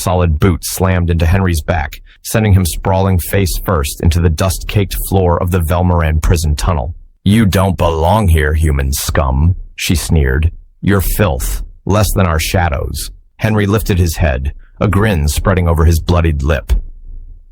rock-solid boot slammed into Henry's back, sending him sprawling face first into the dust-caked floor of the Velmoran prison tunnel. "You don't belong here, human scum," she sneered. "You're filth, less than our shadows." Henry lifted his head, a grin spreading over his bloodied lip.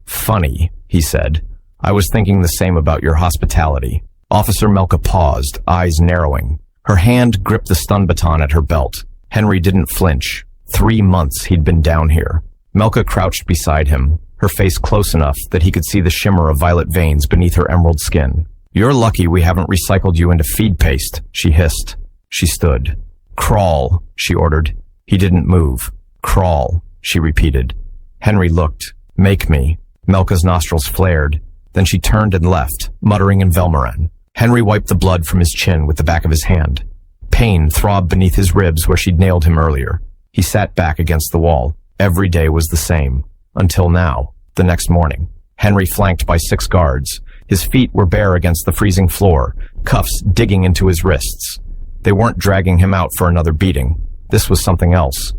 "Funny," he said. "I was thinking the same about your hospitality." Officer Melka paused, eyes narrowing. Her hand gripped the stun baton at her belt. Henry didn't flinch. 3 months he'd been down here. Melka crouched beside him, her face close enough that he could see the shimmer of violet veins beneath her emerald skin. "You're lucky we haven't recycled you into feed paste," she hissed. She stood. "Crawl," she ordered. He didn't move. "Crawl," she repeated. Henry looked. "Make me." Melka's nostrils flared. Then she turned and left, muttering in Velmoran. Henry wiped the blood from his chin with the back of his hand. Pain throbbed beneath his ribs where she'd nailed him earlier. He sat back against the wall. Every day was the same. Until now, the next morning. Henry flanked by 6 guards. His feet were bare against the freezing floor, cuffs digging into his wrists. They weren't dragging him out for another beating. This was something else.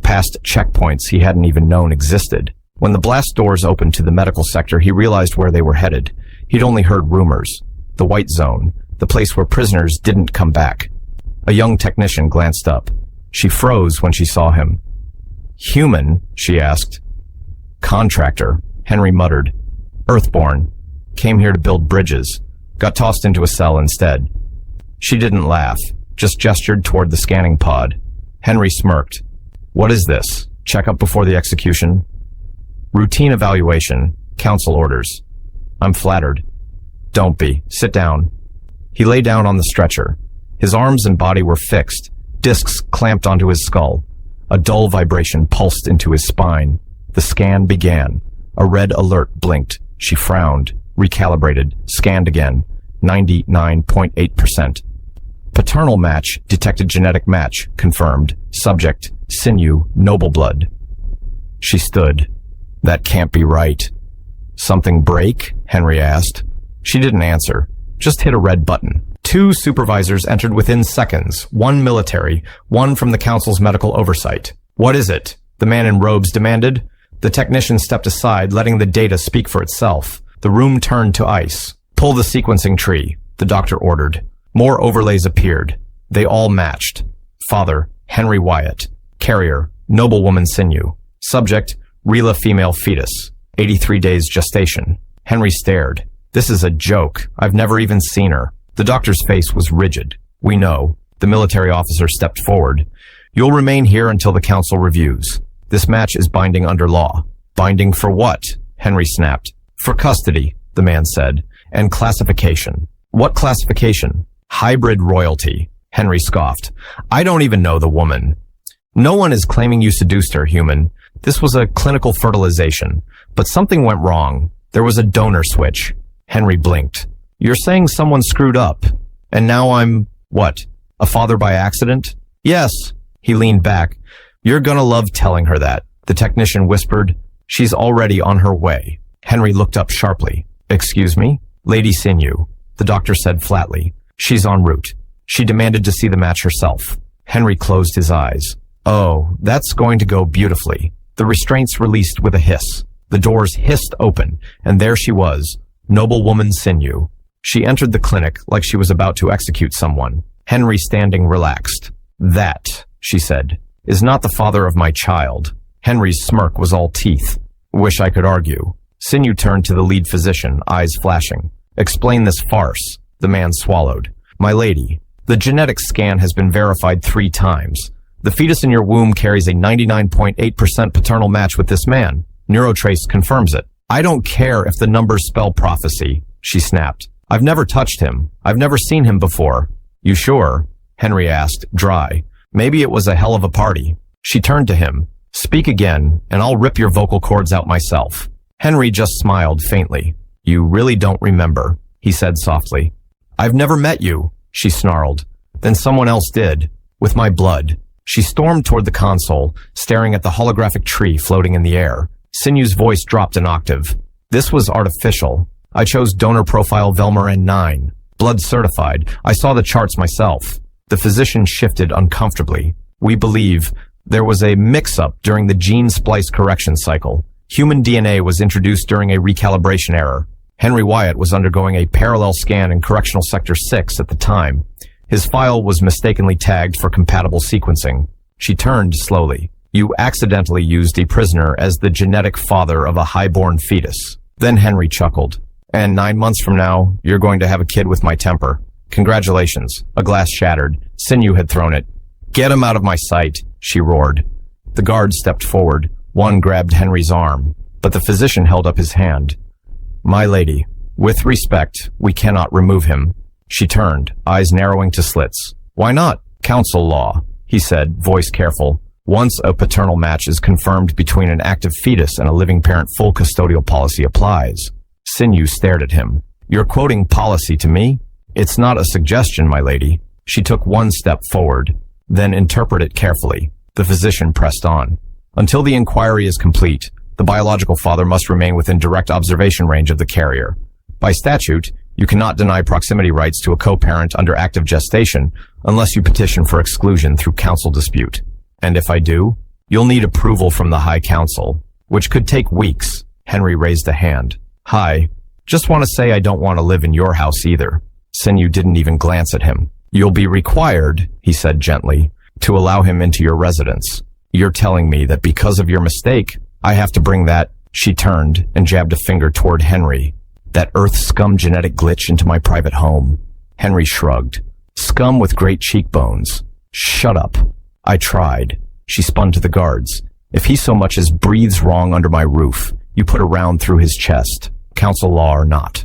Past checkpoints he hadn't even known existed. When the blast doors opened to the medical sector, he realized where they were headed. He'd only heard rumors. The White Zone, the place where prisoners didn't come back. A young technician glanced up. She froze when she saw him. "Human?" she asked. "Contractor," Henry muttered. "Earthborn. Came here to build bridges. Got tossed into a cell instead." She didn't laugh, just gestured toward the scanning pod. Henry smirked. "What is this? Checkup before the execution?" "Routine evaluation. Council orders." "I'm flattered." "Don't be. Sit down." He lay down on the stretcher. His arms and body were fixed, discs clamped onto his skull. A dull vibration pulsed into his spine. The scan began. A red alert blinked. She frowned, recalibrated, scanned again. 99.8%. Paternal match, detected genetic match, confirmed. Subject, sinew, noble blood. She stood. "That can't be right." "Something break?" Henry asked. She didn't answer, just hit a red button. 2 supervisors entered within seconds, 1 military, 1 from the council's medical oversight. "What is it?" the man in robes demanded. The technician stepped aside, letting the data speak for itself. The room turned to ice. "Pull the sequencing tree," the doctor ordered. More overlays appeared. They all matched. Father, Henry Wyatt. Carrier, noblewoman sinew. Subject, Rila female fetus. 83 days gestation. Henry stared. "This is a joke. I've never even seen her." The doctor's face was rigid. "We know." The military officer stepped forward. "You'll remain here until the council reviews. This match is binding under law." "Binding for what?" Henry snapped. "For custody," the man said, "and classification." "What classification?" "Hybrid royalty," Henry scoffed. "I don't even know the woman." "No one is claiming you seduced her, human. This was a clinical fertilization, but something went wrong. There was a donor switch." Henry blinked. "You're saying someone screwed up, and now I'm, what, a father by accident?" "Yes." He leaned back. "You're gonna love telling her that," the technician whispered. "She's already on her way." Henry looked up sharply. "Excuse me?" "Lady Sinew," the doctor said flatly. "She's en route." She demanded to see the match herself. Henry closed his eyes. "Oh, that's going to go beautifully." The restraints released with a hiss. The doors hissed open, and there she was, noblewoman sinew. She entered the clinic like she was about to execute someone. Henry, standing relaxed. "That," she said, "is not the father of my child." Henry's smirk was all teeth. "Wish I could argue." Sinew turned to the lead physician, eyes flashing. "Explain this farce." The man swallowed. "My lady, the genetic scan has been verified 3 times. The fetus in your womb carries a 99.8% paternal match with this man. Neurotrace confirms it." "I don't care if the numbers spell prophecy," she snapped. "I've never touched him. I've never seen him before." "You sure?" Henry asked, dry. "Maybe it was a hell of a party." She turned to him. "Speak again, and I'll rip your vocal cords out myself." Henry just smiled faintly. "You really don't remember," he said softly. "I've never met you," she snarled. "Then someone else did. With my blood." She stormed toward the console, staring at the holographic tree floating in the air. Sinew's voice dropped an octave. "This was artificial. I chose donor profile Velmoran 9. Blood certified. I saw the charts myself." The physician shifted uncomfortably. "We believe There was a mix-up during the gene splice correction cycle. Human DNA was introduced during a recalibration error. Henry Wyatt was undergoing a parallel scan in Correctional Sector 6 at the time. His file was mistakenly tagged for compatible sequencing. She turned slowly. You accidentally used a prisoner as the genetic father of a highborn fetus. Then Henry chuckled. And 9 months from now, you're going to have a kid with my temper. Congratulations. A glass shattered. Sinew had thrown it. Get him out of my sight, she roared. The guard stepped forward. One grabbed Henry's arm, but the physician held up his hand. My lady, with respect, we cannot remove him. She turned, eyes narrowing to slits. Why not? Council law, he said, voice careful. Once a paternal match is confirmed between an active fetus and a living parent, full custodial policy applies. Sinew stared at him. You're quoting policy to me? It's not a suggestion, my lady. She took one step forward. Then interpret it carefully. The physician pressed on. Until the inquiry is complete, the biological father must remain within direct observation range of the carrier. By statute, you cannot deny proximity rights to a co-parent under active gestation unless you petition for exclusion through council dispute. And if I do, you'll need approval from the High Council, which could take weeks. Henry raised a hand. Hi. Just want to say I don't want to live in your house either. Sinew didn't even glance at him. You'll be required, he said gently, to allow him into your residence. You're telling me that because of your mistake, I have to bring that... She turned and jabbed a finger toward Henry. That earth scum genetic glitch into my private home. Henry shrugged. Scum with great cheekbones. Shut up. I tried. She spun to the guards. If he so much as breathes wrong under my roof, you put a round through his chest, council law or not.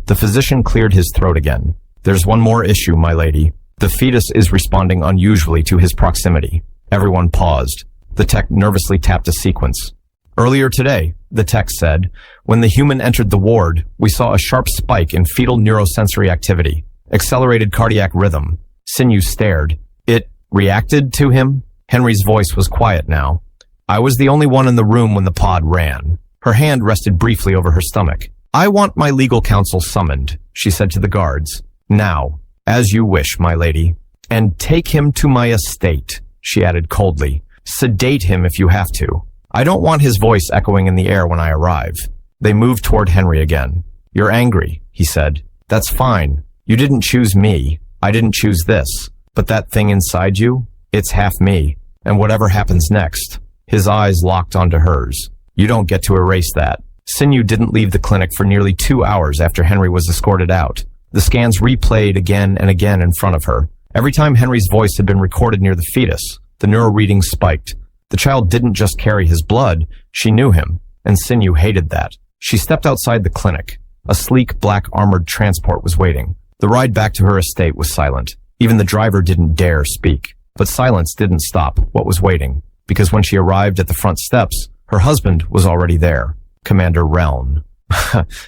The physician cleared his throat again. There's one more issue, my lady. The fetus is responding unusually to his proximity. Everyone paused. The tech nervously tapped a sequence. Earlier today, the tech said, when the human entered the ward, we saw a sharp spike in fetal neurosensory activity, accelerated cardiac rhythm. Sinew stared. It reacted to him? Henry's voice was quiet now. I was the only one in the room when the pod ran. Her hand rested briefly over her stomach. I want my legal counsel summoned, she said to the guards. Now, as you wish, my lady. And take him to my estate, she added coldly. Sedate him if you have to. I don't want his voice echoing in the air when I arrive. They moved toward Henry again. You're angry, he said. That's fine. You didn't choose me. I didn't choose this. But that thing inside you, it's half me. And whatever happens next. His eyes locked onto hers. You don't get to erase that. Sinew didn't leave the clinic for nearly 2 hours after Henry was escorted out. The scans replayed again and again in front of her. Every time Henry's voice had been recorded near the fetus, the neural readings spiked. The child didn't just carry his blood, she knew him, and Sinew hated that. She stepped outside the clinic. A sleek, black armored transport was waiting. The ride back to her estate was silent. Even the driver didn't dare speak. But silence didn't stop what was waiting, because when she arrived at the front steps, her husband was already there, Commander Reln.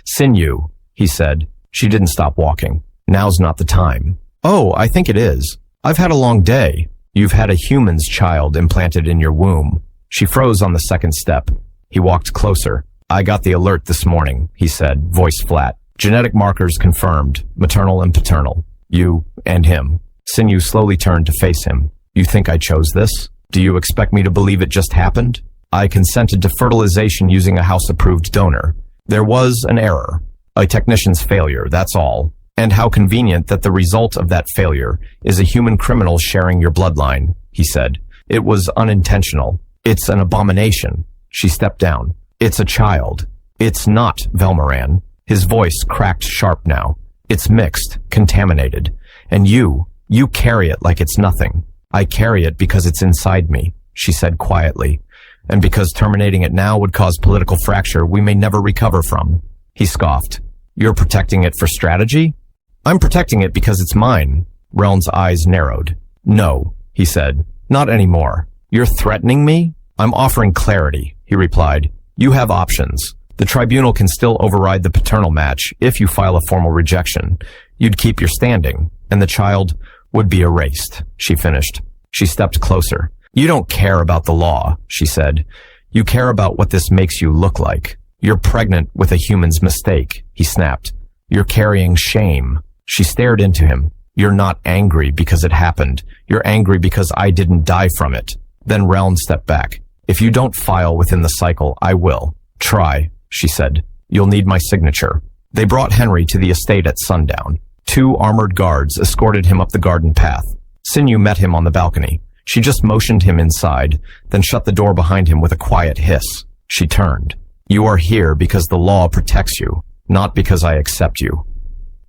Sinew, he said. She didn't stop walking. Now's not the time. Oh, I think it is. I've had a long day. You've had a human's child implanted in your womb. She froze on the second step. He walked closer. I got the alert this morning, he said, voice flat. Genetic markers confirmed, maternal and paternal. You and him. Sinew slowly turned to face him. You think I chose this? Do you expect me to believe it just happened? I consented to fertilization using a house-approved donor. There was an error. A technician's failure, that's all. And how convenient that the result of that failure is a human criminal sharing your bloodline, he said. It was unintentional. It's an abomination. She stepped down. It's a child. It's not Velmaran. His voice cracked sharp now. It's mixed, contaminated. And you carry it like it's nothing. I carry it because it's inside me, she said quietly. And because terminating it now would cause political fracture we may never recover from. He scoffed. You're protecting it for strategy? I'm protecting it because it's mine. Reln's eyes narrowed. No, he said. Not anymore. You're threatening me? I'm offering clarity, he replied. You have options. The tribunal can still override the paternal match if you file a formal rejection. You'd keep your standing, and the child would be erased, she finished. She stepped closer. You don't care about the law, she said. You care about what this makes you look like. You're pregnant with a human's mistake, he snapped. You're carrying shame. She stared into him. You're not angry because it happened. You're angry because I didn't die from it. Then Realm stepped back. If you don't file within the cycle, I will. Try, she said. You'll need my signature. They brought Henry to the estate at sundown. 2 armored guards escorted him up the garden path. Sinew met him on the balcony. She just motioned him inside, then shut the door behind him with a quiet hiss. She turned. You are here because the law protects you, not because I accept you.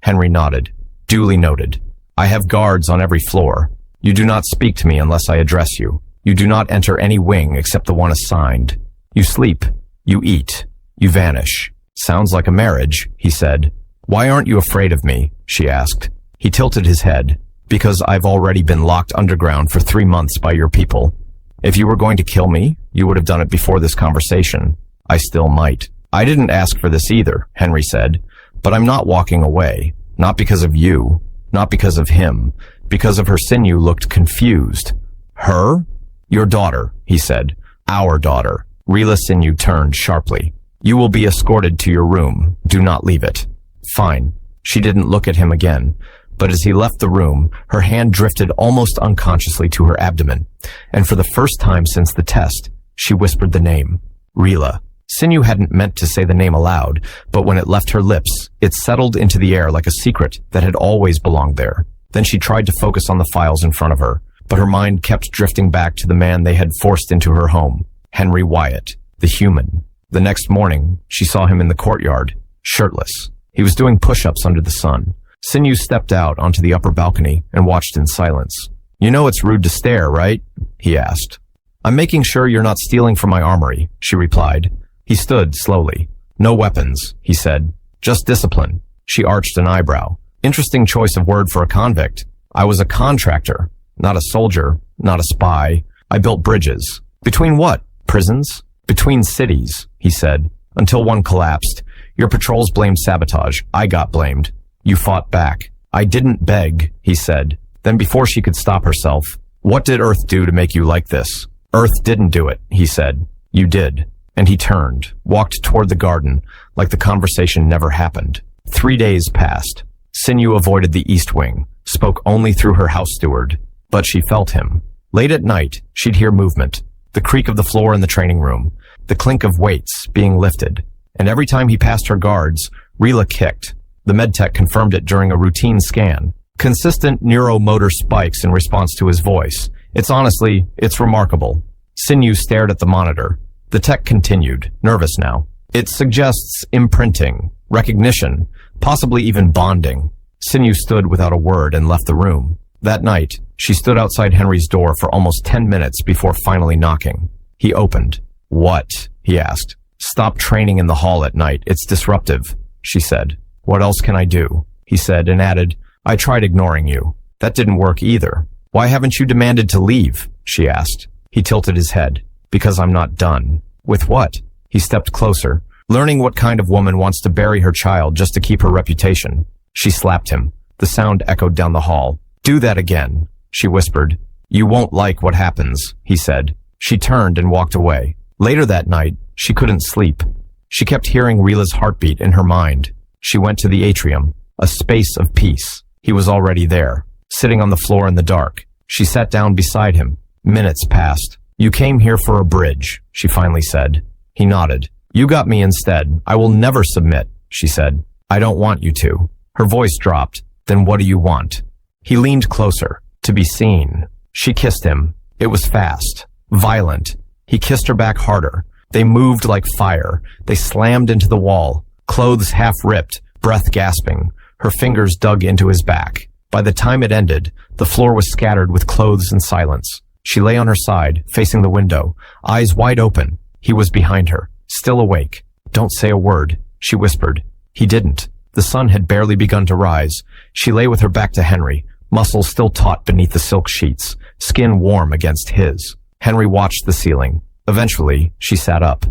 Henry nodded. Duly noted. I have guards on every floor. You do not speak to me unless I address you. You do not enter any wing except the one assigned. You sleep. You eat. You vanish. Sounds like a marriage, he said. Why aren't you afraid of me? She asked. He tilted his head. Because I've already been locked underground for 3 months by your people. If you were going to kill me, you would have done it before this conversation. I still might. I didn't ask for this either, Henry said. But I'm not walking away. Not because of you. Not because of him. Because of her. Sinew looked confused. Her? Your daughter, he said. Our daughter. Rila. Sinew turned sharply. You will be escorted to your room. Do not leave it. Fine. She didn't look at him again. But as he left the room, her hand drifted almost unconsciously to her abdomen, and for the first time since the test, she whispered the name, Rila. Sinew hadn't meant to say the name aloud, but when it left her lips, it settled into the air like a secret that had always belonged there. Then she tried to focus on the files in front of her, but her mind kept drifting back to the man they had forced into her home, Henry Wyatt, the human. The next morning, she saw him in the courtyard, shirtless. He was doing push-ups under the sun. Sinew stepped out onto the upper balcony and watched in silence. You know it's rude to stare, right? He asked. I'm making sure you're not stealing from my armory, she replied. He stood slowly. No weapons, he said. Just discipline. She arched an eyebrow. Interesting choice of word for a convict. I was a contractor, not a soldier, not a spy. I built bridges. Between what? Prisons? Between cities, he said, until one collapsed. Your patrols blamed sabotage. I got blamed. You fought back. I didn't beg, he said. Then before she could stop herself, what did Earth do to make you like this? Earth didn't do it, he said. You did. And he turned, walked toward the garden, like the conversation never happened. 3 days passed. Sinew avoided the east wing, spoke only through her house steward, but she felt him. Late at night, she'd hear movement, the creak of the floor in the training room, the clink of weights being lifted, and every time he passed her guards, Rila kicked. The medtech confirmed it during a routine scan. Consistent neuromotor spikes in response to his voice. It's remarkable. Sinew stared at the monitor. The tech continued, nervous now. It suggests imprinting, recognition, possibly even bonding. Sinew stood without a word and left the room. That night, she stood outside Henry's door for almost 10 minutes before finally knocking. He opened. What? He asked. Stop training in the hall at night. It's disruptive, she said. What else can I do? He said and added, I tried ignoring you. That didn't work either. Why haven't you demanded to leave? She asked. He tilted his head. Because I'm not done. With what? He stepped closer, learning what kind of woman wants to bury her child just to keep her reputation. She slapped him. The sound echoed down the hall. Do that again, she whispered. You won't like what happens, he said. She turned and walked away. Later that night, she couldn't sleep. She kept hearing Rila's heartbeat in her mind. She went to the atrium, a space of peace. He was already there, sitting on the floor in the dark. She sat down beside him. Minutes passed. You came here for a bridge, she finally said. He nodded. You got me instead. I will never submit, she said. I don't want you to. Her voice dropped. Then what do you want? He leaned closer, to be seen. She kissed him. It was fast, violent. He kissed her back harder. They moved like fire. They slammed into the wall, clothes half ripped, breath gasping. Her fingers dug into his back. By the time it ended, the floor was scattered with clothes and silence. She lay on her side, facing the window, eyes wide open. He was behind her, still awake. Don't say a word, she whispered. He didn't. The sun had barely begun to rise. She lay with her back to Henry, muscles still taut beneath the silk sheets, skin warm against his. Henry watched the ceiling. Eventually, she sat up.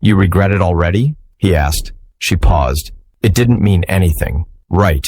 You regret it already? He asked. She paused. It didn't mean anything. Right.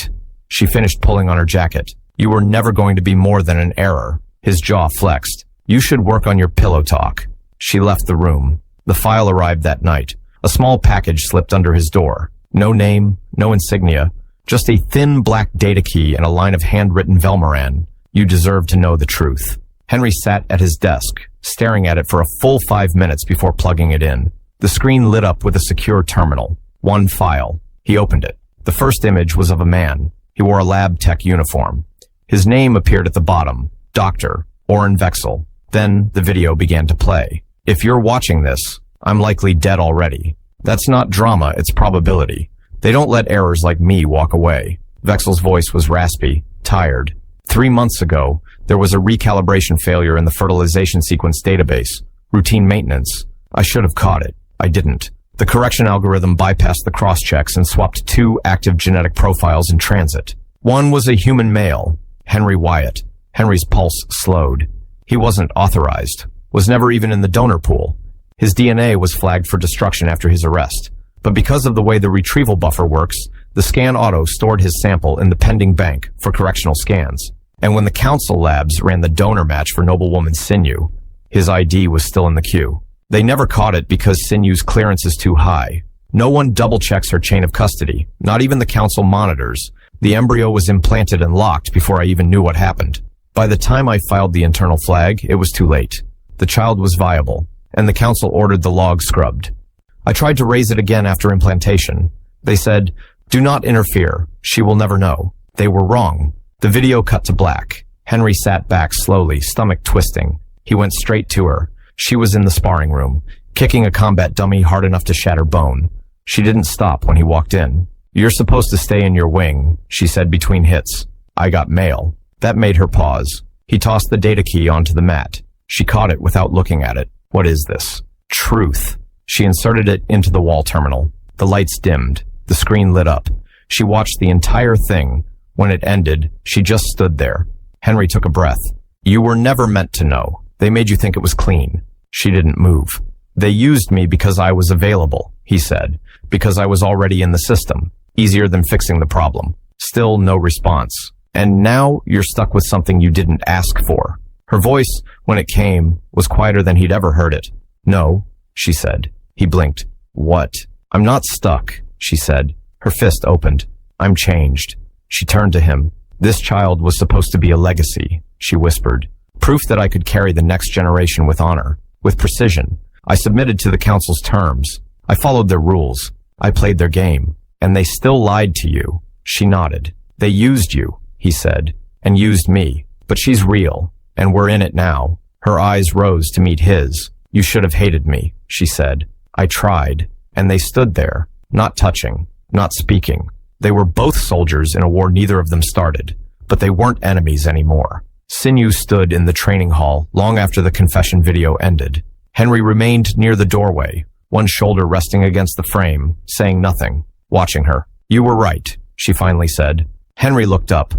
She finished pulling on her jacket. You were never going to be more than an error. His jaw flexed. You should work on your pillow talk. She left the room. The file arrived that night. A small package slipped under his door. No name, no insignia, just a thin black data key and a line of handwritten Velmaran. You deserve to know the truth. Henry sat at his desk, staring at it for a full 5 minutes before plugging it in. The screen lit up with a secure terminal. One file. He opened it. The first image was of a man. He wore a lab tech uniform. His name appeared at the bottom. Dr. Oren Vexel. Then the video began to play. If you're watching this, I'm likely dead already. That's not drama, it's probability. They don't let errors like me walk away. Vexel's voice was raspy, tired. 3 months ago, there was a recalibration failure in the fertilization sequence database. Routine maintenance. I should have caught it. I didn't. The correction algorithm bypassed the cross-checks and swapped 2 active genetic profiles in transit. One was a human male, Henry Wyatt. Henry's pulse slowed. He wasn't authorized, was never even in the donor pool. His DNA was flagged for destruction after his arrest. But because of the way the retrieval buffer works, the scan auto stored his sample in the pending bank for correctional scans. And when the council labs ran the donor match for Noblewoman Sinew, his ID was still in the queue. They never caught it because Sinew's clearance is too high. No one double-checks her chain of custody, not even the council monitors. The embryo was implanted and locked before I even knew what happened. By the time I filed the internal flag, it was too late. The child was viable, and the council ordered the log scrubbed. I tried to raise it again after implantation. They said, "Do not interfere. She will never know." They were wrong. The video cut to black. Henry sat back slowly, stomach twisting. He went straight to her. She was in the sparring room, kicking a combat dummy hard enough to shatter bone. She didn't stop when he walked in. "You're supposed to stay in your wing," she said between hits. "I got mail." That made her pause. He tossed the data key onto the mat. She caught it without looking at it. What is this? Truth. She inserted it into the wall terminal. The lights dimmed. The screen lit up. She watched the entire thing. When it ended, she just stood there. Henry took a breath. "You were never meant to know. They made you think it was clean." She didn't move. "They used me because I was available," he said, "because I was already in the system. Easier than fixing the problem." Still no response. "And now you're stuck with something you didn't ask for." Her voice, when it came, was quieter than he'd ever heard it. "No," she said. He blinked. "What?" "I'm not stuck," she said. Her fist opened. "I'm changed." She turned to him. "This child was supposed to be a legacy," she whispered. "Proof that I could carry the next generation with honor, with precision. I submitted to the council's terms. I followed their rules. I played their game. And they still lied to you." She nodded. "They used you," he said, "and used me. But she's real, and we're in it now." Her eyes rose to meet his. "You should have hated me," she said. "I tried." And they stood there, not touching, not speaking. They were both soldiers in a war neither of them started, but they weren't enemies anymore. Sinew stood in the training hall long after the confession video ended. Henry remained near the doorway, one shoulder resting against the frame, saying nothing, watching her. "You were right," she finally said. Henry looked up.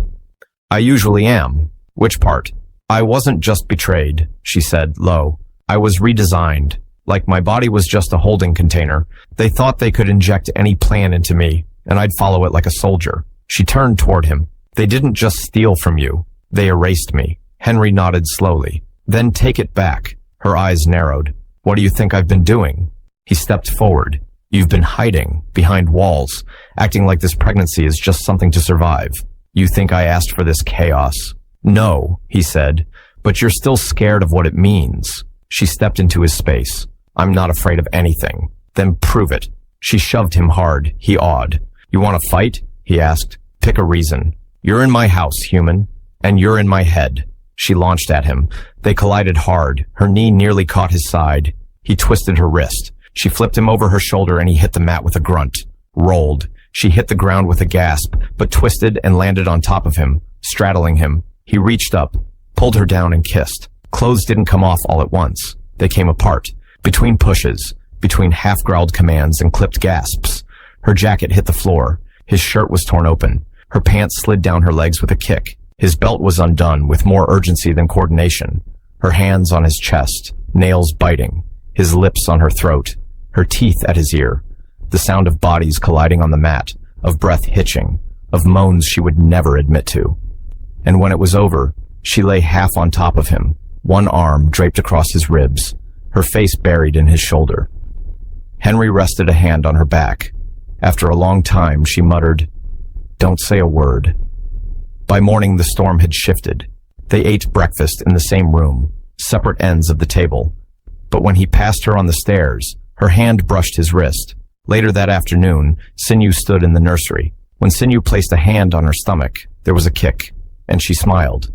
"I usually am." "Which part?" "I wasn't just betrayed," she said, low. "I was redesigned. Like my body was just a holding container. They thought they could inject any plan into me, and I'd follow it like a soldier." She turned toward him. "They didn't just steal from you. They erased me." Henry nodded slowly. "Then take it back." Her eyes narrowed. "What do you think I've been doing?" He stepped forward. "You've been hiding, behind walls, acting like this pregnancy is just something to survive. You think I asked for this chaos?" "No," he said, "but you're still scared of what it means." She stepped into his space. "I'm not afraid of anything." "Then prove it." She shoved him hard. He awed. "You want to fight?" he asked. "Pick a reason." "You're in my house, human. And you're in my head." She launched at him. They collided hard. Her knee nearly caught his side. He twisted her wrist. She flipped him over her shoulder and he hit the mat with a grunt. Rolled. She hit the ground with a gasp, but twisted and landed on top of him, straddling him. He reached up, pulled her down and kissed. Clothes didn't come off all at once. They came apart. Between pushes, between half-growled commands and clipped gasps. Her jacket hit the floor. His shirt was torn open. Her pants slid down her legs with a kick. His belt was undone with more urgency than coordination. Her hands on his chest, nails biting. His lips on her throat. Her teeth at his ear. The sound of bodies colliding on the mat, of breath hitching, of moans she would never admit to. And when it was over, she lay half on top of him, one arm draped across his ribs, her face buried in his shoulder. Henry rested a hand on her back. After a long time, she muttered, "Don't say a word." By morning, the storm had shifted. They ate breakfast in the same room, separate ends of the table. But when he passed her on the stairs, her hand brushed his wrist. Later that afternoon, Sinew stood in the nursery. When Sinew placed a hand on her stomach, there was a kick, and she smiled.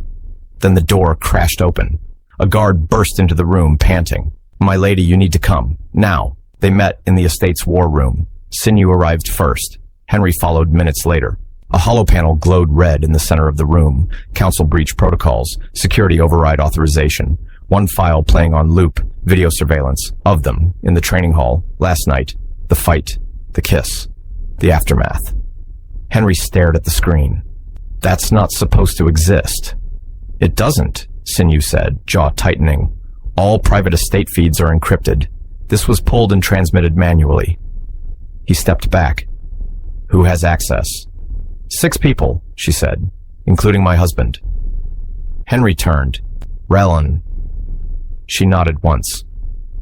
Then the door crashed open. A guard burst into the room, panting. "My lady, you need to come. Now." They met in the estate's war room. Sinew arrived first. Henry followed minutes later. A hollow panel glowed red in the center of the room. Council breach protocols, security override authorization. One file playing on loop, video surveillance of them in the training hall last night. The fight, the kiss, the aftermath. Henry stared at the screen. "That's not supposed to exist." "It doesn't," Sinew said, jaw tightening. "All private estate feeds are encrypted. This was pulled and transmitted manually." He stepped back. "Who has access?" "6 people," she said, "including my husband." Henry turned. "Relon." She nodded once.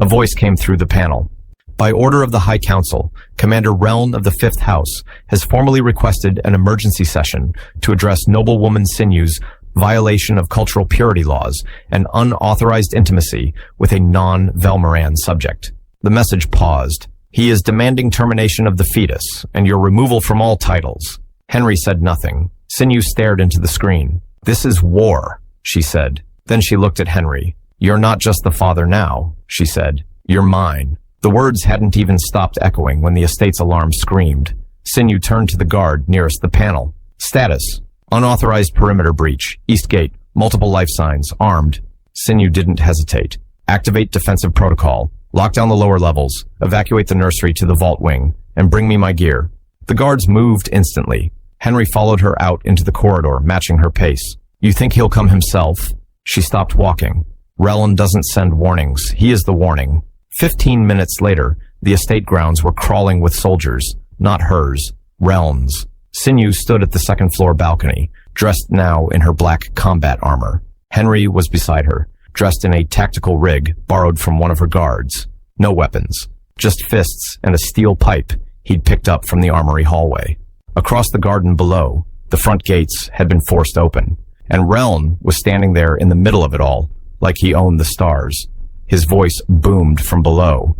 A voice came through the panel. "By order of the High Council, Commander Reln of the 5th House has formally requested an emergency session to address noblewoman Sinew's violation of cultural purity laws and unauthorized intimacy with a non-Velmaran subject." The message paused. "He is demanding termination of the fetus and your removal from all titles." Henry said nothing. Sinew stared into the screen. "This is war," she said. Then she looked at Henry. "You're not just the father now," she said. "You're mine." The words hadn't even stopped echoing when the estate's alarm screamed. Sinew turned to the guard nearest the panel. "Status: unauthorized perimeter breach, East Gate, multiple life signs, armed." Sinew didn't hesitate. "Activate defensive protocol. Lock down the lower levels, evacuate the nursery to the vault wing, and bring me my gear." The guards moved instantly. Henry followed her out into the corridor, matching her pace. "You think he'll come himself?" She stopped walking. "Relon doesn't send warnings. He is the warning." 15 minutes later, the estate grounds were crawling with soldiers, not hers, Reln's. Sinew stood at the second-floor balcony, dressed now in her black combat armor. Henry was beside her, dressed in a tactical rig borrowed from one of her guards. No weapons, just fists and a steel pipe he'd picked up from the armory hallway. Across the garden below, the front gates had been forced open, and Reln was standing there in the middle of it all, like he owned the stars. His voice boomed from below.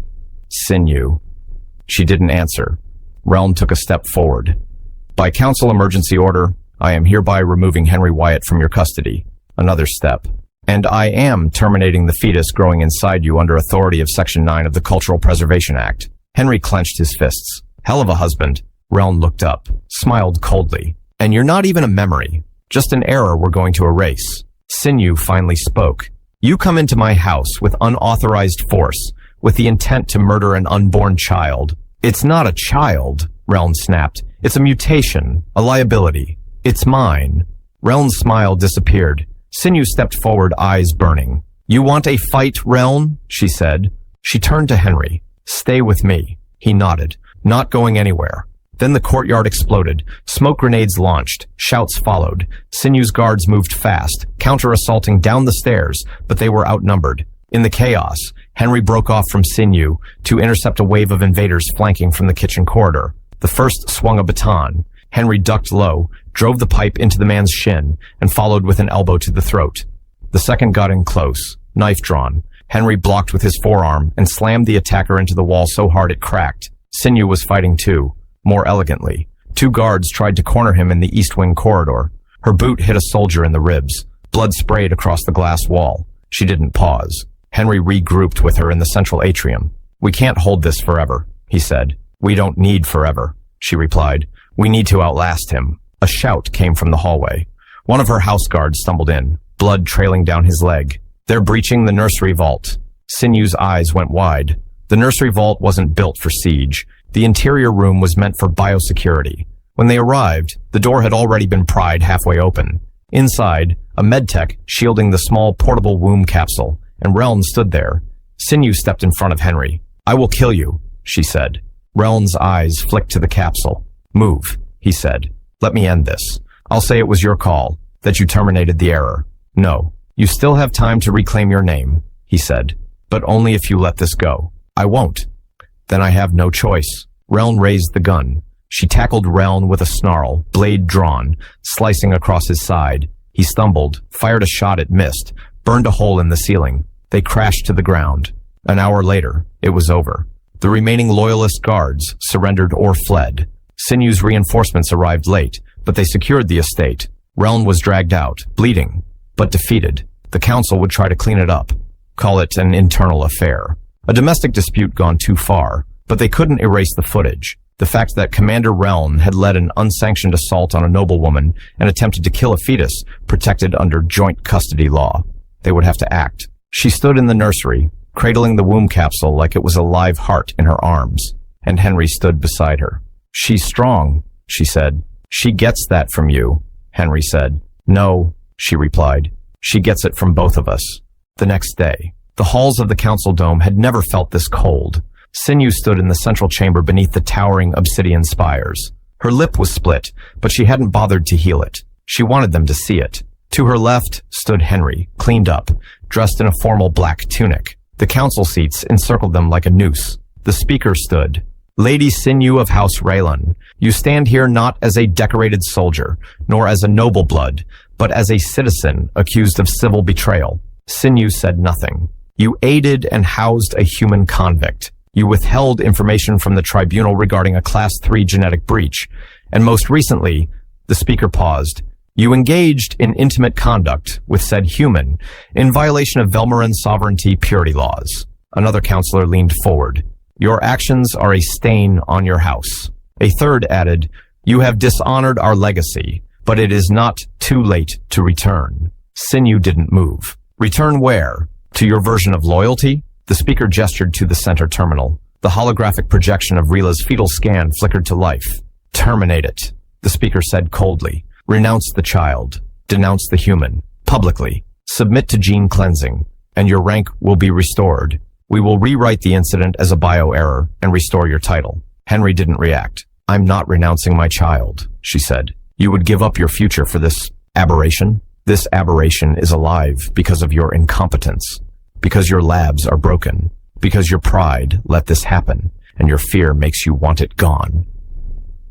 "Sinew." She didn't answer. Reln took a step forward. "By council emergency order, I am hereby removing Henry Wyatt from your custody." Another step. "And I am terminating the fetus growing inside you under authority of Section 9 of the Cultural Preservation Act." Henry clenched his fists. "Hell of a husband." Reln looked up, smiled coldly. "And you're not even a memory. Just an error we're going to erase." Sinew finally spoke. "You come into my house with unauthorized force, with the intent to murder an unborn child." "It's not a child," Reln snapped. "It's a mutation, a liability. It's mine." Reln's smile disappeared. Sinew stepped forward, eyes burning. "You want a fight, Reln?" she said. She turned to Henry. "Stay with me." He nodded. "Not going anywhere." Then the courtyard exploded. Smoke grenades launched. Shouts followed. Sinew's guards moved fast, counter-assaulting down the stairs, but they were outnumbered. In the chaos, Henry broke off from Sinew to intercept a wave of invaders flanking from the kitchen corridor. The first swung a baton. Henry ducked low, drove the pipe into the man's shin, and followed with an elbow to the throat. The second got in close, knife drawn. Henry blocked with his forearm and slammed the attacker into the wall so hard it cracked. Sinew was fighting too, more elegantly. 2 guards tried to corner him in the east wing corridor. Her boot hit a soldier in the ribs. Blood sprayed across the glass wall. She didn't pause. Henry regrouped with her in the central atrium. "We can't hold this forever," he said. "We don't need forever," she replied. "We need to outlast him." A shout came from the hallway. One of her house guards stumbled in, blood trailing down his leg. "They're breaching the nursery vault." Sinew's eyes went wide. The nursery vault wasn't built for siege. The interior room was meant for biosecurity. When they arrived, the door had already been pried halfway open. Inside, a medtech shielding the small portable womb capsule, and Reln stood there. Sinew stepped in front of Henry. "I will kill you," she said. Reln's eyes flicked to the capsule. "Move," he said. "Let me end this. I'll say it was your call, that you terminated the error." "No, you still have time to reclaim your name," he said, "but only if you let this go." "I won't." "Then I have no choice." Reln raised the gun. She tackled Reln with a snarl, blade drawn, slicing across his side. He stumbled, fired a shot it missed, burned a hole in the ceiling. They crashed to the ground. An hour later, it was over. The remaining loyalist guards surrendered or fled. Sinew's reinforcements arrived late, but they secured the estate. Reln was dragged out, bleeding, but defeated. The council would try to clean it up, call it an internal affair. A domestic dispute gone too far, but they couldn't erase the footage. The fact that Commander Reln had led an unsanctioned assault on a noblewoman and attempted to kill a fetus protected under joint custody law. They would have to act. She stood in the nursery, cradling the womb capsule like it was a live heart in her arms, and Henry stood beside her. "She's strong," she said. "She gets that from you," Henry said. "No," she replied. "She gets it from both of us." The next day, the halls of the council dome had never felt this cold. Sinew stood in the central chamber beneath the towering obsidian spires. Her lip was split, but she hadn't bothered to heal it. She wanted them to see it. To her left stood Henry, cleaned up, dressed in a formal black tunic. The council seats encircled them like a noose. The speaker stood. "Lady Sinew of House Raylan, you stand here not as a decorated soldier, nor as a noble blood, but as a citizen accused of civil betrayal." Sinew said nothing. "You aided and housed a human convict. You withheld information from the tribunal regarding a Class 3 genetic breach. And most recently," the speaker paused, "you engaged in intimate conduct with said human in violation of Velmarin sovereignty purity laws." Another counselor leaned forward. "Your actions are a stain on your house." A third added, "You have dishonored our legacy, but it is not too late to return." Sinew didn't move. "Return where? To your version of loyalty?" The speaker gestured to the center terminal. The holographic projection of Rila's fetal scan flickered to life. "Terminate it," the speaker said coldly. "Renounce the child. Denounce the human. Publicly. Submit to gene cleansing, and your rank will be restored. We will rewrite the incident as a bio-error and restore your title." Henry didn't react. "I'm not renouncing my child," she said. "You would give up your future for this aberration? This aberration is alive because of your incompetence. Because your labs are broken, because your pride let this happen, and your fear makes you want it gone."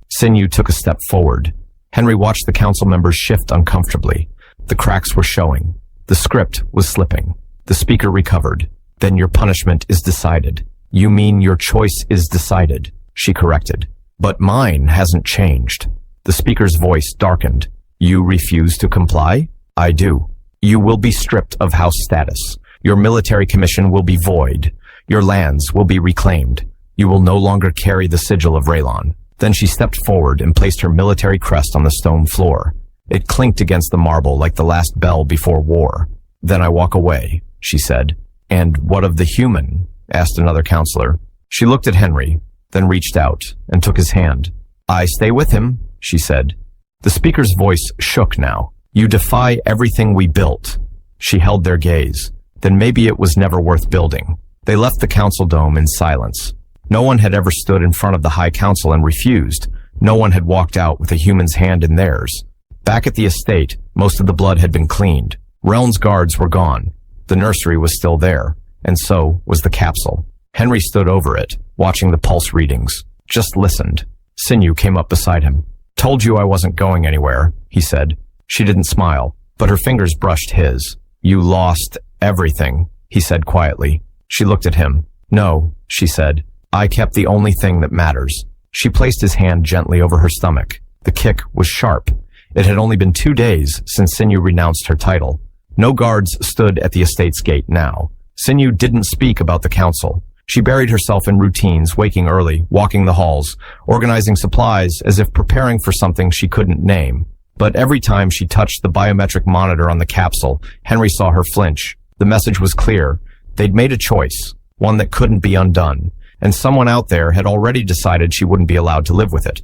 Sinew took a step forward. Henry watched the council members shift uncomfortably. The cracks were showing. The script was slipping. The speaker recovered. "Then your punishment is decided." "You mean your choice is decided," she corrected. "But mine hasn't changed." The speaker's voice darkened. "You refuse to comply?" "I do. You will be stripped of house status. Your military commission will be void. Your lands will be reclaimed. You will no longer carry the sigil of Raylan." Then she stepped forward and placed her military crest on the stone floor. It clinked against the marble like the last bell before war. "Then I walk away," she said. "And what of the human?" asked another counselor. She looked at Henry, then reached out and took his hand. "I stay with him," she said. The speaker's voice shook now. "You defy everything we built." She held their gaze. Then maybe it was never worth building. They left the council dome in silence. No one had ever stood in front of the High Council and refused. No one had walked out with a human's hand in theirs. Back at the estate, most of the blood had been cleaned. Reln's guards were gone. The nursery was still there, and so was the capsule. Henry stood over it, watching the pulse readings. Just listened. Sinew came up beside him. "Told you I wasn't going anywhere," he said. She didn't smile, but her fingers brushed his. "You lost everything," he said quietly. She looked at him. "No," she said. "I kept the only thing that matters." She placed his hand gently over her stomach. The kick was sharp. It had only been 2 days since Sinew renounced her title. No guards stood at the estate's gate now. Sinew didn't speak about the council. She buried herself in routines, waking early, walking the halls, organizing supplies as if preparing for something she couldn't name. But every time she touched the biometric monitor on the capsule, Henry saw her flinch. The message was clear. They'd made a choice, one that couldn't be undone, and someone out there had already decided she wouldn't be allowed to live with it.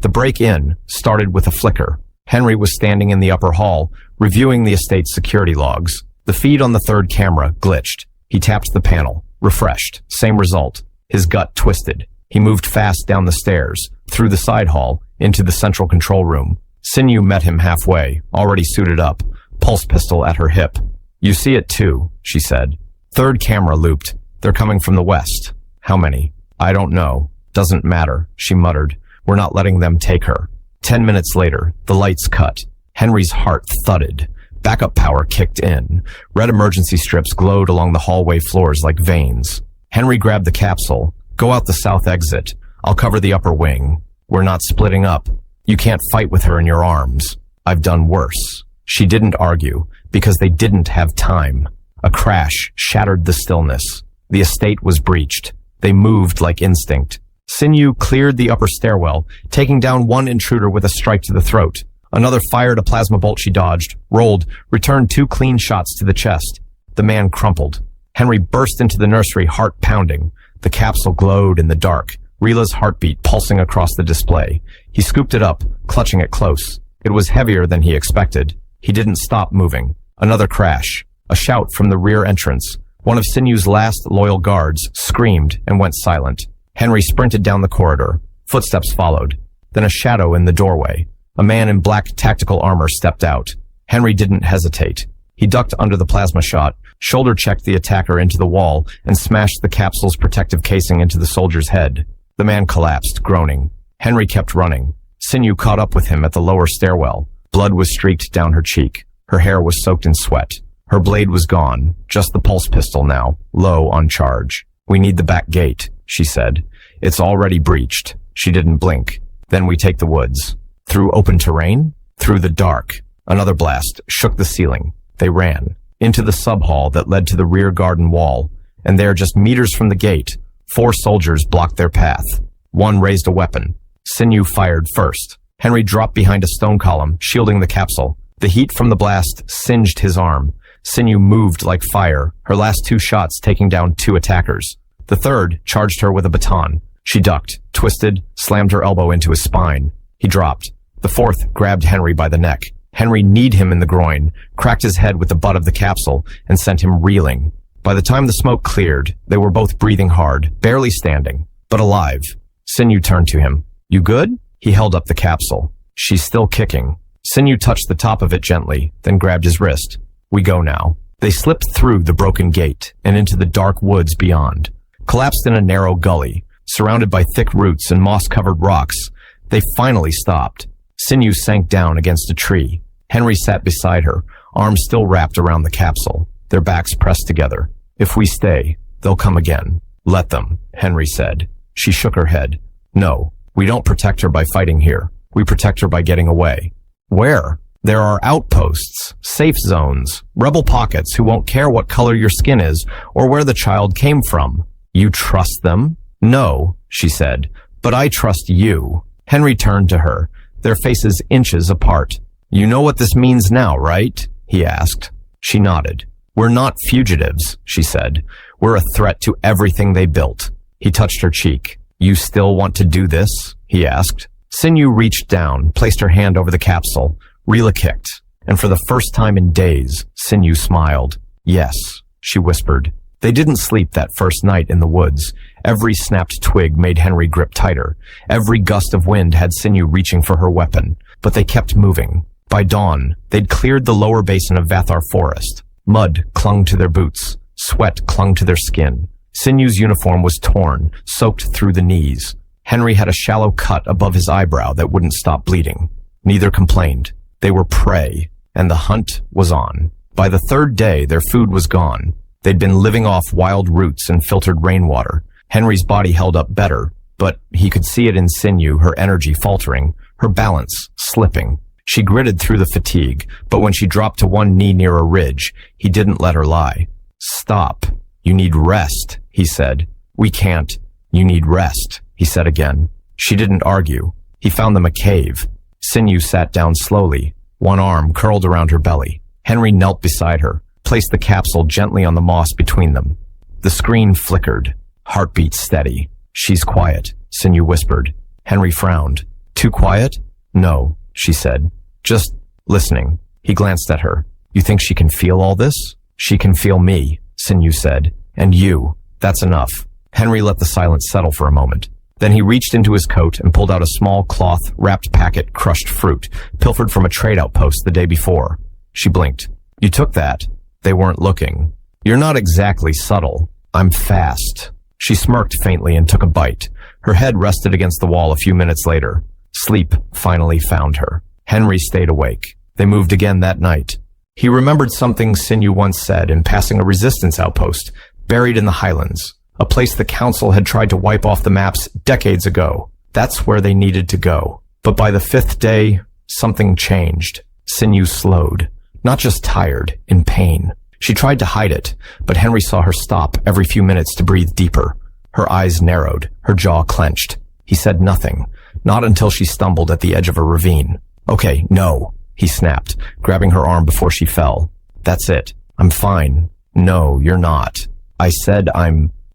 The break-in started with a flicker. Henry was standing in the upper hall, reviewing the estate's security logs. The feed on the third camera glitched. He tapped the panel. Refreshed. Same result. His gut twisted. He moved fast down the stairs, through the side hall, into the central control room. Sinew met him halfway, already suited up, pulse pistol at her hip. "You see it too," she said. Third camera looped. "They're coming from the west." "How many?" "I don't know. Doesn't matter," she muttered. "We're not letting them take her." 10 minutes later, the lights cut. Henry's heart thudded. Backup power kicked in. Red emergency strips glowed along the hallway floors like veins. Henry grabbed the capsule. Go out the south exit. I'll cover the upper wing. We're not splitting up. You can't fight with her in your arms. I've done worse. She didn't argue, because they didn't have time. A crash shattered the stillness. The estate was breached. They moved like instinct. Sinew cleared the upper stairwell, taking down one intruder with a strike to the throat. Another fired a plasma bolt she dodged, rolled, returned 2 clean shots to the chest. The man crumpled. Henry burst into the nursery, heart pounding. The capsule glowed in the dark, Rila's heartbeat pulsing across the display. He scooped it up, clutching it close. It was heavier than he expected. He didn't stop moving. Another crash. A shout from the rear entrance. One of Sinew's last loyal guards screamed and went silent. Henry sprinted down the corridor. Footsteps followed. Then a shadow in the doorway. A man in black tactical armor stepped out. Henry didn't hesitate. He ducked under the plasma shot, shoulder-checked the attacker into the wall, and smashed the capsule's protective casing into the soldier's head. The man collapsed, groaning. Henry kept running. Sinew caught up with him at the lower stairwell. Blood was streaked down her cheek. Her hair was soaked in sweat. Her blade was gone, just the pulse pistol now, low on charge. We need the back gate, she said. It's already breached. She didn't blink. Then we take the woods. Through open terrain? Through the dark. Another blast shook the ceiling. They ran. Into the sub-hall that led to the rear garden wall. And there, just meters from the gate, 4 soldiers blocked their path. One raised a weapon. Sinew fired first. Henry dropped behind a stone column, shielding the capsule. The heat from the blast singed his arm. Sinew moved like fire, her last 2 shots taking down 2 attackers. The third charged her with a baton. She ducked, twisted, slammed her elbow into his spine. He dropped. The fourth grabbed Henry by the neck. Henry kneed him in the groin, cracked his head with the butt of the capsule, and sent him reeling. By the time the smoke cleared, they were both breathing hard, barely standing, but alive. Sinew turned to him. You good? He held up the capsule. She's still kicking. Sinew touched the top of it gently, then grabbed his wrist. We go now. They slipped through the broken gate and into the dark woods beyond. Collapsed in a narrow gully, surrounded by thick roots and moss-covered rocks, they finally stopped. Sinew sank down against a tree. Henry sat beside her, arms still wrapped around the capsule, their backs pressed together. If we stay, they'll come again. Let them, Henry said. She shook her head. No, we don't protect her by fighting here. We protect her by getting away. Where? There are outposts, safe zones, rebel pockets who won't care what color your skin is or where the child came from. You trust them? No, she said, but I trust you. Henry turned to her, their faces inches apart. You know what this means now, right? He asked. She nodded. We're not fugitives, she said. We're a threat to everything they built. He touched her cheek. You still want to do this? He asked. Sinew reached down, placed her hand over the capsule. Rila kicked, and for the first time in days, Sinew smiled. Yes, she whispered. They didn't sleep that first night in the woods. Every snapped twig made Henry grip tighter. Every gust of wind had Sinew reaching for her weapon, but they kept moving. By dawn, they'd cleared the lower basin of Vathar Forest. Mud clung to their boots. Sweat clung to their skin. Sinew's uniform was torn, soaked through the knees. Henry had a shallow cut above his eyebrow that wouldn't stop bleeding. Neither complained. They were prey, and the hunt was on. By the third day, their food was gone. They'd been living off wild roots and filtered rainwater. Henry's body held up better, but he could see it in Sinew, her energy faltering, her balance slipping. She gritted through the fatigue, but when she dropped to one knee near a ridge, he didn't let her lie. Stop. You need rest, he said. We can't. You need rest, he said again. She didn't argue. He found them a cave. Sinew sat down slowly, one arm curled around her belly. Henry knelt beside her, placed the capsule gently on the moss between them. The screen flickered, heartbeat steady. She's quiet, Sinew whispered. Henry frowned. Too quiet? No, she said. Just listening. He glanced at her. You think she can feel all this? She can feel me, Sinew said. And you. That's enough. Henry let the silence settle for a moment. Then he reached into his coat and pulled out a small cloth-wrapped packet crushed fruit, pilfered from a trade outpost the day before. She blinked. You took that. They weren't looking. You're not exactly subtle. I'm fast. She smirked faintly and took a bite. Her head rested against the wall a few minutes later. Sleep finally found her. Henry stayed awake. They moved again that night. He remembered something Sinew once said in passing a resistance outpost buried in the highlands, a place the council had tried to wipe off the maps decades ago. That's where they needed to go. But by the 5th day, something changed. Sinew slowed, not just tired, in pain. She tried to hide it, but Henry saw her stop every few minutes to breathe deeper. Her eyes narrowed, her jaw clenched. He said nothing, not until she stumbled at the edge of a ravine. "Okay, no," he snapped, grabbing her arm before she fell. "That's it. I'm fine." "No, you're not." "I said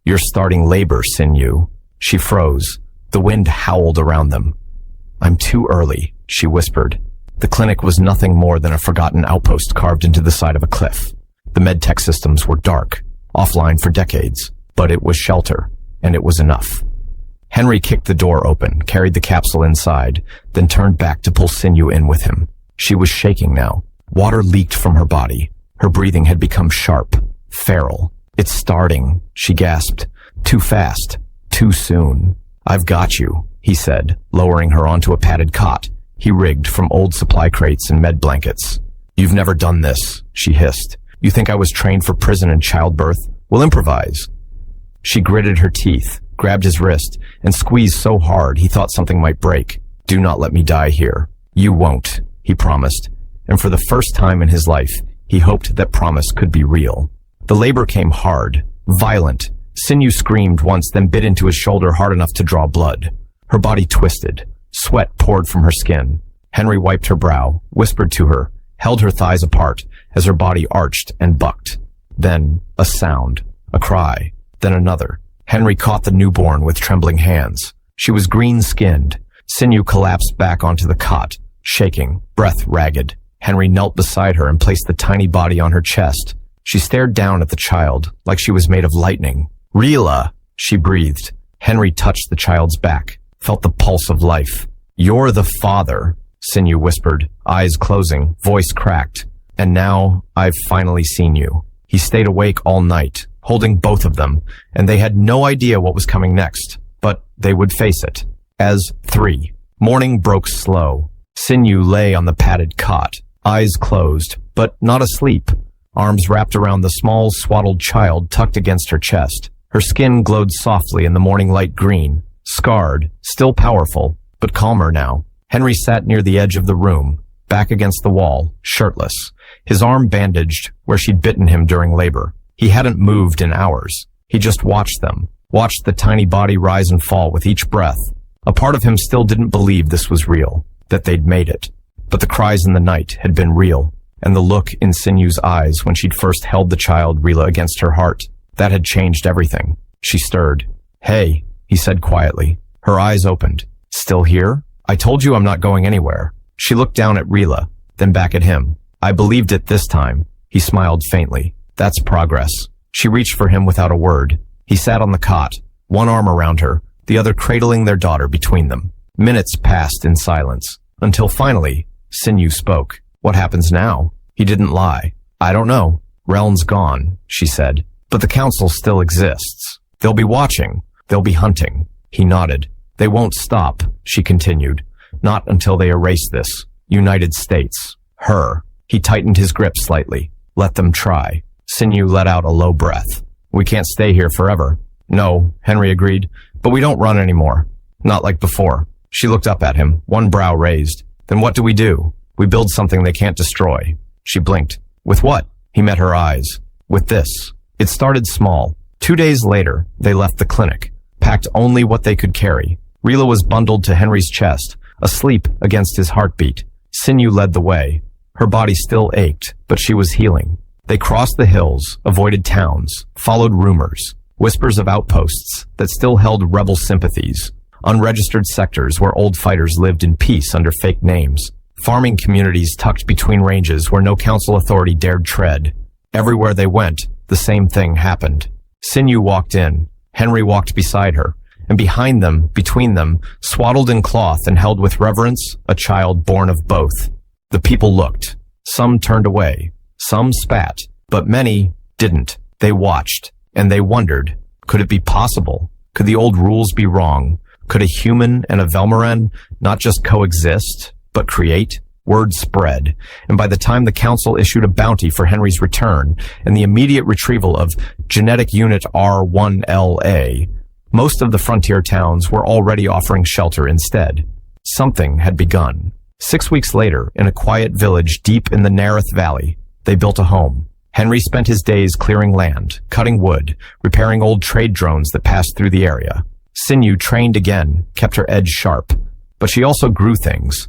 You're starting labor, Sinew." She froze. The wind howled around them. "I'm too early," she whispered. The clinic was nothing more than a forgotten outpost carved into the side of a cliff. The medtech systems were dark, offline for decades, but it was shelter, and it was enough. Henry kicked the door open, carried the capsule inside, then turned back to pull Sinew in with him. She was shaking now. Water leaked from her body. Her breathing had become sharp, feral. "It's starting," she gasped. "Too fast. Too soon." "I've got you," he said, lowering her onto a padded cot he rigged from old supply crates and med blankets. "You've never done this," she hissed. "You think I was trained for prison and childbirth? We'll improvise." She gritted her teeth, grabbed his wrist, and squeezed so hard he thought something might break. "Do not let me die here." "You won't," he promised, and for the first time in his life, he hoped that promise could be real. The labor came hard, violent. Sinew screamed once, then bit into his shoulder hard enough to draw blood. Her body twisted. Sweat poured from her skin. Henry wiped her brow, whispered to her, held her thighs apart as her body arched and bucked. Then a sound, a cry, then another. Henry caught the newborn with trembling hands. She was green-skinned. Sinew collapsed back onto the cot, shaking, breath ragged. Henry knelt beside her and placed the tiny body on her chest. She stared down at the child, like she was made of lightning. "Rila," she breathed. Henry touched the child's back, felt the pulse of life. "You're the father," Sinew whispered, eyes closing, voice cracked. "And now I've finally seen you." He stayed awake all night, holding both of them, and they had no idea what was coming next, but they would face it. As 3. Morning broke slow. Sinew lay on the padded cot, eyes closed, but not asleep. Arms wrapped around the small, swaddled child tucked against her chest. Her skin glowed softly in the morning light green, scarred, still powerful, but calmer now. Henry sat near the edge of the room, back against the wall, shirtless, his arm bandaged where she'd bitten him during labor. He hadn't moved in hours. He just watched them, watched the tiny body rise and fall with each breath. A part of him still didn't believe this was real, that they'd made it. But the cries in the night had been real, and the look in Sinew's eyes when she'd first held the child Rila against her heart, that had changed everything. She stirred. "Hey," he said quietly. Her eyes opened. "Still here? I told you I'm not going anywhere." She looked down at Rila, then back at him. "I believed it this time." He smiled faintly. "That's progress." She reached for him without a word. He sat on the cot, one arm around her, the other cradling their daughter between them. Minutes passed in silence, until finally, Sinew spoke. "What happens now?" He didn't lie. "I don't know. Reln's gone," she said. "But the council still exists. They'll be watching. They'll be hunting." He nodded. "They won't stop," she continued. "Not until they erase this. United States. Her." He tightened his grip slightly. "Let them try." Sinew let out a low breath. "We can't stay here forever." "No," Henry agreed, "but we don't run anymore. Not like before." She looked up at him, one brow raised. "Then what do? We build something they can't destroy." She blinked. "With what?" He met her eyes. "With this." It started small. 2 days later, they left the clinic, packed only what they could carry. Rila was bundled to Henry's chest, asleep against his heartbeat. Sinew led the way. Her body still ached, but she was healing. They crossed the hills, avoided towns, followed rumors, whispers of outposts that still held rebel sympathies, unregistered sectors where old fighters lived in peace under fake names, farming communities tucked between ranges where no council authority dared tread. Everywhere they went, the same thing happened. Sinew walked in. Henry walked beside her, and behind them, between them, swaddled in cloth and held with reverence, a child born of both. The people looked. Some turned away. Some spat. But many didn't. They watched, and they wondered, could it be possible? Could the old rules be wrong? Could a human and a Velmoran not just coexist, but create? Word spread, and by the time the council issued a bounty for Henry's return and the immediate retrieval of Genetic Unit R1LA, most of the frontier towns were already offering shelter instead. Something had begun. 6 weeks later, in a quiet village deep in the Nareth Valley, they built a home. Henry spent his days clearing land, cutting wood, repairing old trade drones that passed through the area. Sinew, trained again, kept her edge sharp, but she also grew things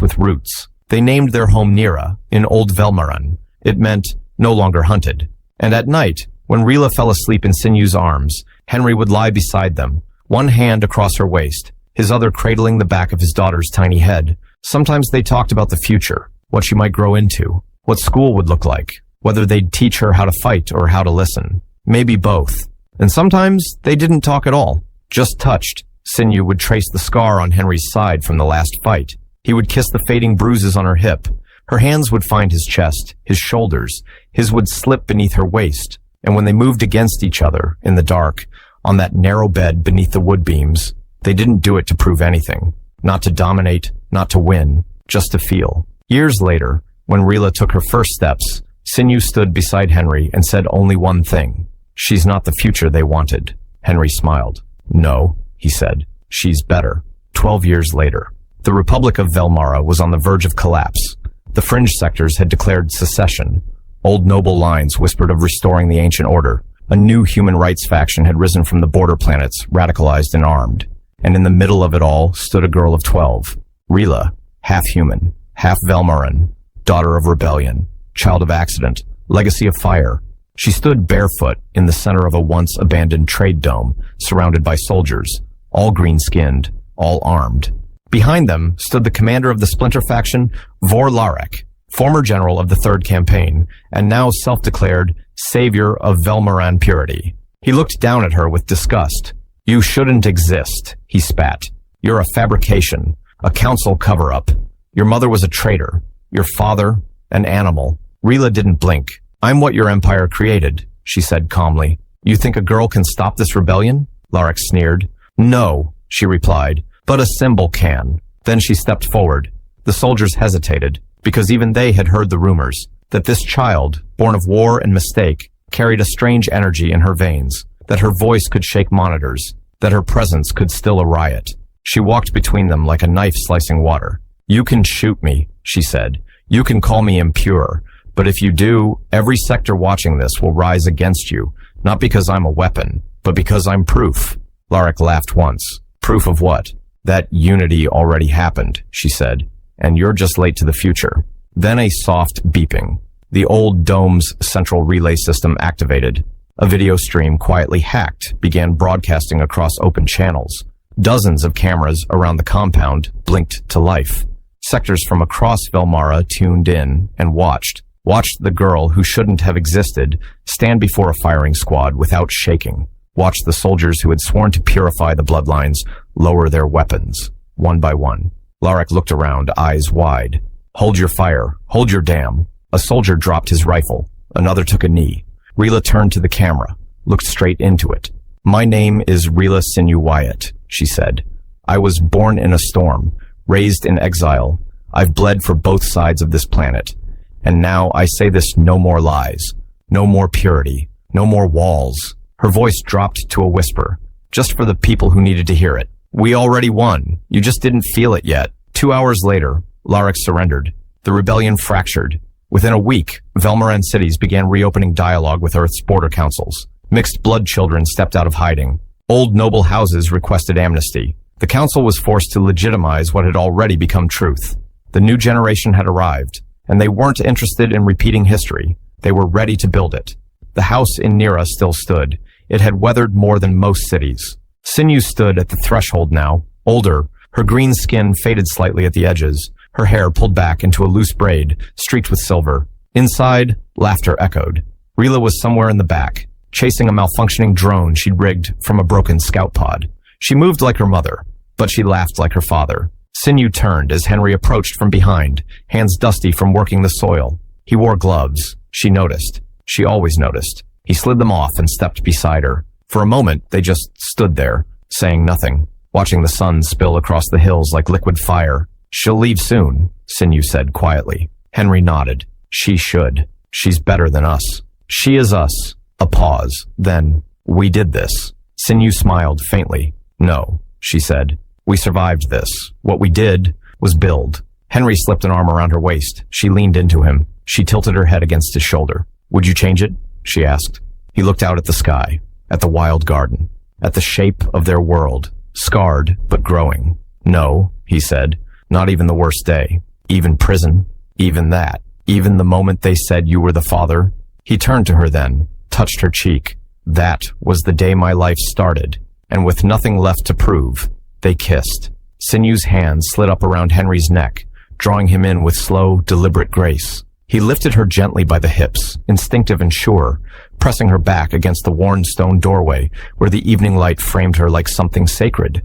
with roots. They named their home Nira, in Old Velmaran. It meant no longer hunted. And at night, when Rila fell asleep in Sinew's arms, Henry would lie beside them, one hand across her waist, his other cradling the back of his daughter's tiny head. Sometimes they talked about the future, what she might grow into, what school would look like, whether they'd teach her how to fight or how to listen. Maybe both. And sometimes they didn't talk at all, just touched. Sinew would trace the scar on Henry's side from the last fight. He would kiss the fading bruises on her hip. Her hands would find his chest, his shoulders. His would slip beneath her waist. And when they moved against each other, in the dark, on that narrow bed beneath the wood beams, they didn't do it to prove anything. Not to dominate, not to win, just to feel. Years later, when Rila took her first steps, Sinew stood beside Henry and said only one thing. She's not the future they wanted. Henry smiled. No, he said. She's better. 12 years later. The Republic of Velmara was on the verge of collapse. The fringe sectors had declared secession. Old noble lines whispered of restoring the ancient order. A new human rights faction had risen from the border planets, radicalized and armed. And in the middle of it all stood a girl of 12. Rila, half human, half Velmaran, daughter of rebellion, child of accident, legacy of fire. She stood barefoot in the center of a once abandoned trade dome, surrounded by soldiers, all green-skinned, all armed. Behind them stood the commander of the splinter faction, Vor Larek, former general of the Third Campaign, and now self-declared savior of Velmaran purity. He looked down at her with disgust. You shouldn't exist, he spat. You're a fabrication, a council cover-up. Your mother was a traitor. Your father, an animal. Rila didn't blink. I'm what your empire created, she said calmly. You think a girl can stop this rebellion? Larek sneered. No, she replied. But a symbol can. Then she stepped forward. The soldiers hesitated, because even they had heard the rumors, that this child, born of war and mistake, carried a strange energy in her veins, that her voice could shake monitors, that her presence could still a riot. She walked between them like a knife slicing water. You can shoot me, she said. You can call me impure, but if you do, every sector watching this will rise against you, not because I'm a weapon, but because I'm proof. Larek laughed once. Proof of what? That unity already happened, she said, and you're just late to the future. Then a soft beeping. The old dome's central relay system activated. A video stream quietly hacked began broadcasting across open channels. Dozens of cameras around the compound blinked to life. Sectors from across Velmara tuned in and watched the girl who shouldn't have existed stand before a firing squad without shaking. Watched the soldiers who had sworn to purify the bloodlines lower their weapons, one by one. Larek looked around, eyes wide. Hold your fire. Hold your damn. A soldier dropped his rifle. Another took a knee. Rila turned to the camera, looked straight into it. My name is Rila Sinew Wyatt, she said. I was born in a storm, raised in exile. I've bled for both sides of this planet. And now I say this no more lies. No more purity. No more walls. Her voice dropped to a whisper, just for the people who needed to hear it. We already won. You just didn't feel it yet. 2 hours later, Larek surrendered. The rebellion fractured. Within a week, Velmaran cities began reopening dialogue with Earth's border councils. Mixed blood children stepped out of hiding. Old noble houses requested amnesty. The council was forced to legitimize what had already become truth. The new generation had arrived, and they weren't interested in repeating history. They were ready to build it. The house in Nira still stood. It had weathered more than most cities. Sinew stood at the threshold now, older, her green skin faded slightly at the edges, her hair pulled back into a loose braid, streaked with silver. Inside, laughter echoed. Rila was somewhere in the back, chasing a malfunctioning drone she'd rigged from a broken scout pod. She moved like her mother, but she laughed like her father. Sinew turned as Henry approached from behind, hands dusty from working the soil. He wore gloves. She noticed. She always noticed. He slid them off and stepped beside her. For a moment, they just stood there, saying nothing, watching the sun spill across the hills like liquid fire. She'll leave soon, Sinew said quietly. Henry nodded. She should. She's better than us. She is us. A pause. Then, we did this. Sinew smiled faintly. No, she said. We survived this. What we did was build. Henry slipped an arm around her waist. She leaned into him. She tilted her head against his shoulder. Would you change it? She asked. He looked out at the sky, at the wild garden, at the shape of their world, scarred but growing. No, he said, not even the worst day. Even prison. Even that. Even the moment they said you were the father. He turned to her then, touched her cheek. That was the day my life started, and with nothing left to prove, they kissed. Sinew's hand slid up around Henry's neck, drawing him in with slow, deliberate grace. He lifted her gently by the hips, instinctive and sure, pressing her back against the worn stone doorway where the evening light framed her like something sacred.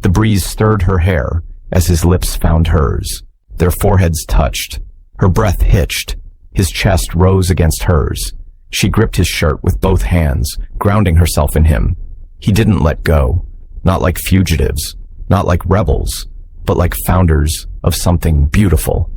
The breeze stirred her hair as his lips found hers. Their foreheads touched. Her breath hitched. His chest rose against hers. She gripped his shirt with both hands, grounding herself in him. He didn't let go. Not like fugitives, not like rebels, but like founders of something beautiful.